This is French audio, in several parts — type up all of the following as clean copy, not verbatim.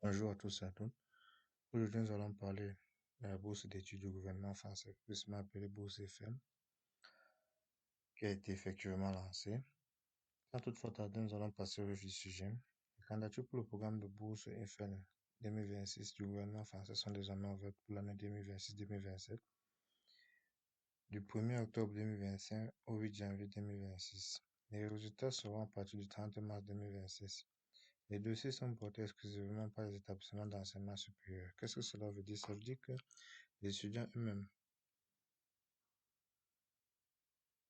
Bonjour à tous et à toutes. Aujourd'hui, nous allons parler de la bourse d'études du gouvernement français, plus appelée bourse FM, qui a été effectivement lancée. Sans toutefois tarder, nous allons passer au vif du sujet. Les candidatures pour le programme de bourse FM 2026 du gouvernement français sont désormais ouvertes pour l'année 2026-2027, du 1er octobre 2025 au 8 janvier 2026. Les résultats seront à partir du 30 mars 2026. Les dossiers sont portés exclusivement par les établissements d'enseignement supérieur. Qu'est-ce que cela veut dire? Ça veut dire que les étudiants eux-mêmes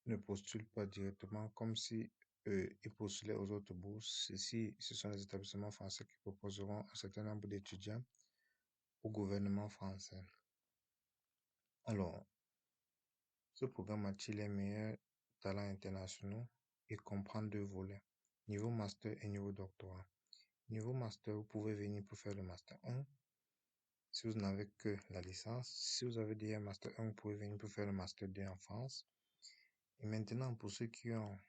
ne postulent pas directement comme si ils postulaient aux autres bourses. Ici, ce sont les établissements français qui proposeront un certain nombre d'étudiants au gouvernement français. Alors, ce programme attire les meilleurs talents internationaux et comprend deux volets, niveau master et niveau doctorat. Niveau master, vous pouvez venir pour faire le master 1 si vous n'avez que la licence. Si vous avez déjà un master 1, vous pouvez venir pour faire le master 2 en France. Et maintenant, pour ceux qui ont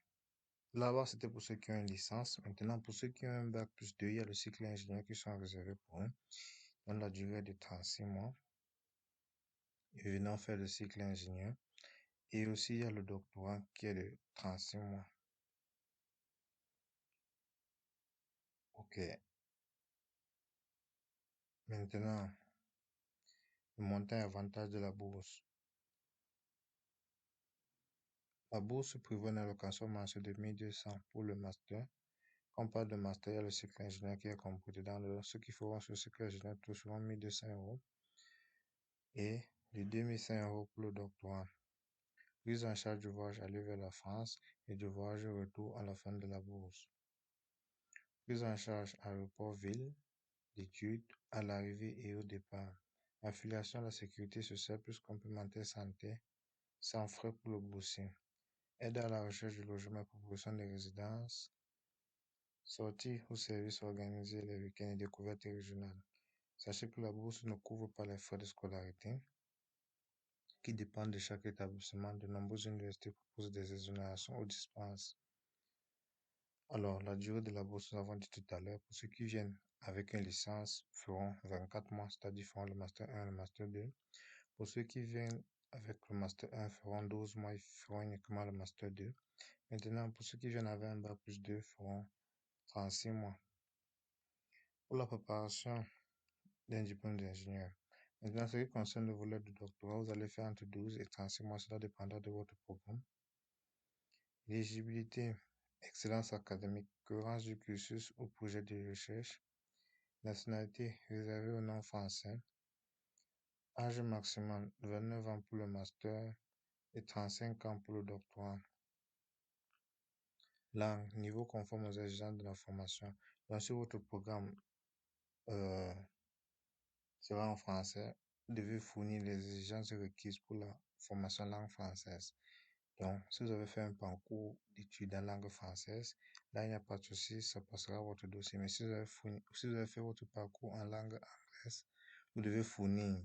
Là-bas, c'était pour ceux qui ont une licence. Maintenant, pour ceux qui ont un bac plus 2, il y a le cycle ingénieur qui sont réservés pour eux. Dans la durée de 36 mois. Et venant faire le cycle ingénieur. Et aussi, il y a le doctorat qui est de 36 mois. Ok. Maintenant, le montant et avantage de la bourse. La bourse prévoit une allocation mensuelle de 1200 pour le master. Quand on parle de master, il y a le cycle ingénieur qui est compris dedans. Ceux qui feront ce cycle ingénieur toucheront 1200 euros. Et de 2100 euros pour le doctorat. Prise en charge du voyage aller vers la France et du voyage retour à la fin de la bourse. Prise en charge aéroport-ville d'études à l'arrivée et au départ. Affiliation à la sécurité sociale plus complémentaire santé sans frais pour le boursier. Aide à la recherche du logement et proposition de résidence. Sorties ou services organisés les week-ends et découvertes régionales. Sachez que la bourse ne couvre pas les frais de scolarité qui dépendent de chaque établissement. De nombreuses universités proposent des exonérations ou dispenses. Alors, la durée de la bourse, nous avons dit tout à l'heure, pour ceux qui viennent avec une licence, feront 24 mois, c'est-à-dire feront le master 1 et le master 2. Pour ceux qui viennent avec le master 1, feront 12 mois, ils feront uniquement le master 2. Maintenant, pour ceux qui viennent avec un bac plus 2, feront 36 mois. Pour la préparation d'un diplôme d'ingénieur. Maintenant, ce qui concerne le volet du doctorat, vous allez faire entre 12 et 36 mois, cela dépendra de votre programme. L'éligibilité, excellence académique, cohérence du cursus ou projet de recherche. Nationalité réservée aux non-français. Âge maximal 29 ans pour le master et 35 ans pour le doctorat. Langue, niveau conforme aux exigences de la formation. Donc, si votre programme euh, sera en français, vous devez fournir les exigences requises pour la formation langue française. Donc, si vous avez fait un parcours d'études en langue française, là, il n'y a pas de souci, ça passera à votre dossier. Mais si vous avez fait votre parcours en langue anglaise, vous devez fournir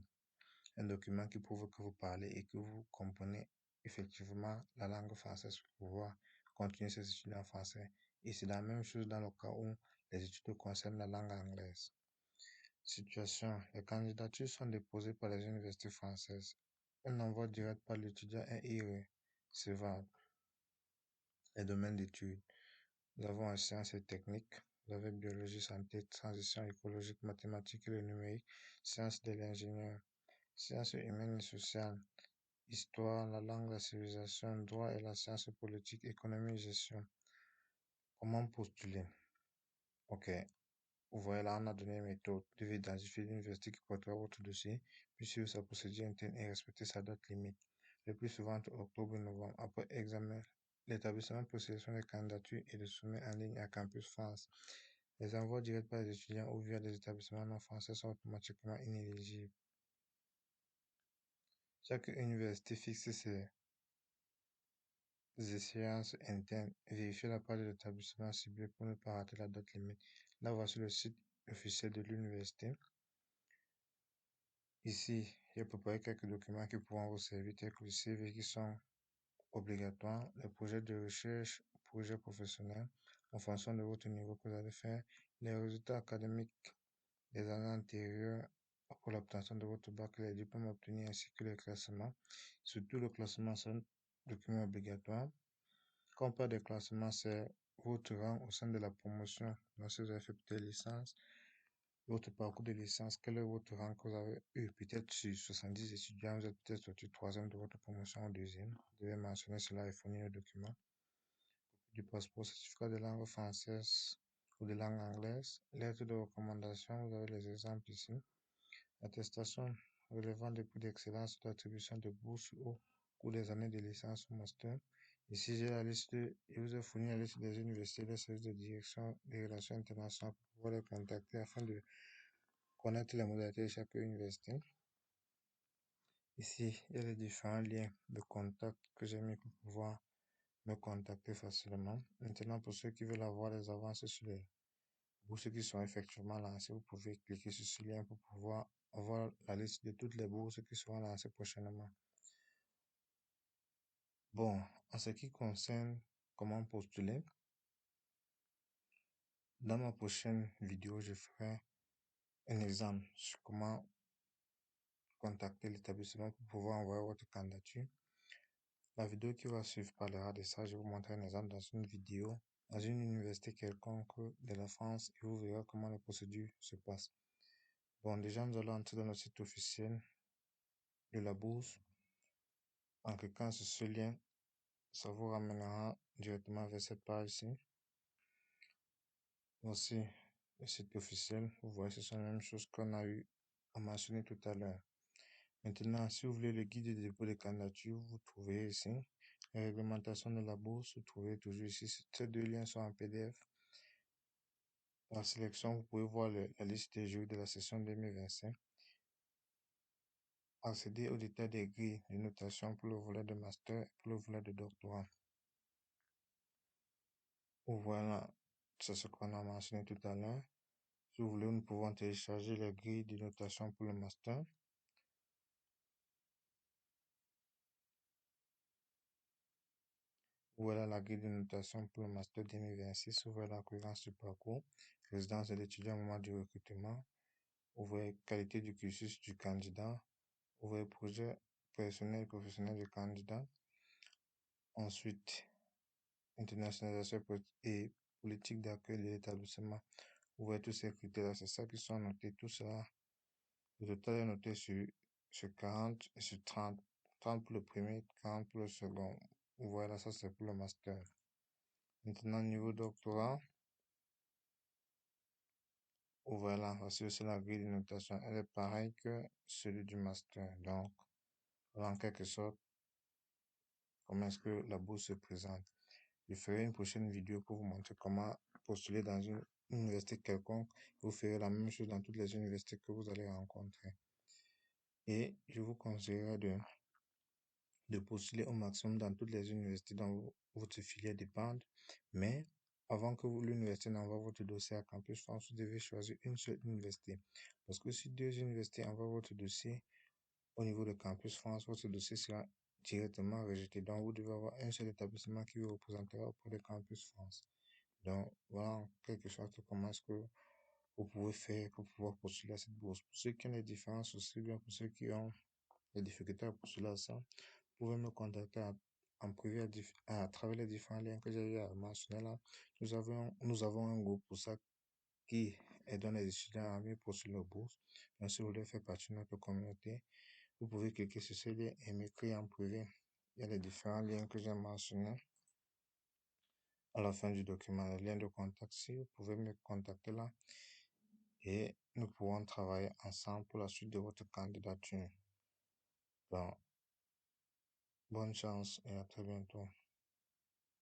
un document qui prouve que vous parlez et que vous comprenez effectivement la langue française pour pouvoir continuer ces études en français. Et c'est la même chose dans le cas où les études concernent la langue anglaise. Situation. Les candidatures sont déposées par les universités françaises. Un envoi direct par l'étudiant est irrécevable. Les domaines d'études. Nous avons en sciences et techniques. Vous avez biologie, santé, transition écologique, mathématiques et le numérique, sciences de l'ingénieur, sciences humaines et sociales, histoire, la langue, la civilisation, droit et la science politique, économie et gestion. Comment postuler? Ok. Vous voyez là, on a donné une méthode. Vous devez identifier l'université qui portera votre dossier, puis suivre sa procédure interne et respecter sa date limite. Le plus souvent entre octobre et novembre. Après examen, l'établissement peut sélectionner les candidatures et les soumet en ligne à Campus France. Les envois directs par les étudiants ou via des établissements non français sont automatiquement inéligibles. Chaque université fixe ses échéances internes. Vérifiez la page de l'établissement ciblé pour ne pas rater la date limite. Là, voici le site officiel de l'université. Ici, j'ai préparé quelques documents qui pourront vous servir, tels que le CV qui sont obligatoires, les projets de recherche, projets professionnels, en fonction de votre niveau que vous allez faire, les résultats académiques les années antérieures pour l'obtention de votre bac, les diplômes obtenus ainsi que le classement. Surtout le classement, c'est un document obligatoire. Quand on parle de classement, c'est votre rang au sein de la promotion. Donc, si vous avez fait peut-être licence, votre parcours de licence, quel est votre rang que vous avez eu? Peut-être sur 70 étudiants, vous êtes peut-être sorti troisième de votre promotion ou deuxième. Vous devez mentionner cela et fournir le document. Du passeport, certificat de langue française ou de langue anglaise. Lettre de recommandation, vous avez les exemples ici. Attestation relevant des coûts d'excellence ou d'attribution de bourse au cours des années de licence ou master. Ici, j'ai la liste, je vous ai fourni la liste des universités, des services de direction des relations internationales pour pouvoir les contacter afin de connaître les modalités de chaque université. Ici, il y a les différents liens de contact que j'ai mis pour pouvoir me contacter facilement. Maintenant, pour ceux qui veulent avoir des avances sur les bourses qui sont effectivement lancées, vous pouvez cliquer sur ce lien pour pouvoir avoir la liste de toutes les bourses qui seront lancées prochainement. Bon, en ce qui concerne comment postuler, dans ma prochaine vidéo, je ferai un exemple sur comment contacter l'établissement pour pouvoir envoyer votre candidature. La vidéo qui va suivre parlera de ça. Je vais vous montrer un exemple dans une vidéo, dans une université quelconque de la France, et vous verrez comment la procédure se passe. Bon, déjà, nous allons entrer dans le site officiel de la bourse. En cliquant sur ce lien, ça vous ramènera directement vers cette page-ci. Voici le site officiel. Vous voyez, ce sont les mêmes choses qu'on a eu à mentionner tout à l'heure. Maintenant, si vous voulez le guide de dépôt de candidature, vous trouvez ici. La réglementation de la bourse, vous trouvez toujours ici. Ces deux liens sont en PDF. La sélection, vous pouvez voir la liste des jours de la session 2025. Accéder aux détails des grilles de notation pour le volet de master et pour le volet de doctorat. Voilà, c'est ce qu'on a mentionné tout à l'heure. Si vous voulez, nous pouvons télécharger les grilles de notation pour le master. Voilà la grille de notation pour le master 2026. Ouvrez la cohérence du parcours, résidence de l'étudiant au moment du recrutement. Ouvrez qualité du cursus du candidat. Ouvrez projet personnel et professionnel du candidat. Ensuite, internationalisation et politique d'accueil de l'établissement. Ouvrez tous ces critères, c'est ça qui sont notés, tout cela. Le total est noté sur 40 et sur 30. 30 pour le premier, 40 pour le second. Voilà, ça c'est pour le master. Maintenant, niveau doctorat, voilà, voici aussi la grille de notation. Elle est pareille que celui du master. Donc, voilà en quelque sorte comment est-ce que la bourse se présente. Je ferai une prochaine vidéo pour vous montrer comment postuler dans une université quelconque. Vous ferez la même chose dans toutes les universités que vous allez rencontrer. Et je vous conseillerais de postuler au maximum dans toutes les universités dont votre filière dépend. Mais avant que l'université n'envoie votre dossier à Campus France, vous devez choisir une seule université. Parce que si deux universités envoient votre dossier au niveau de Campus France, votre dossier sera directement rejeté. Donc, vous devez avoir un seul établissement qui vous représentera auprès de Campus France. Donc, voilà en quelque sorte comment est-ce que vous pouvez faire pour pouvoir postuler à cette bourse. Pour ceux qui ont des différences aussi, bien pour ceux qui ont des difficultés à postuler à ça, vous pouvez me contacter en privé à travers les différents liens que j'ai eu à mentionner là. Nous avons un groupe pour ça qui aide les étudiants à mieux postuler aux bourses. Bien sûr, vous voulez faire partie de notre communauté, vous pouvez cliquer sur ce lien et m'écrire en privé. Il y a les différents liens que j'ai mentionnés à la fin du document, les liens de contact. Si vous pouvez me contacter là et nous pourrons travailler ensemble pour la suite de votre candidature. Donc, bonne chance et à très bientôt.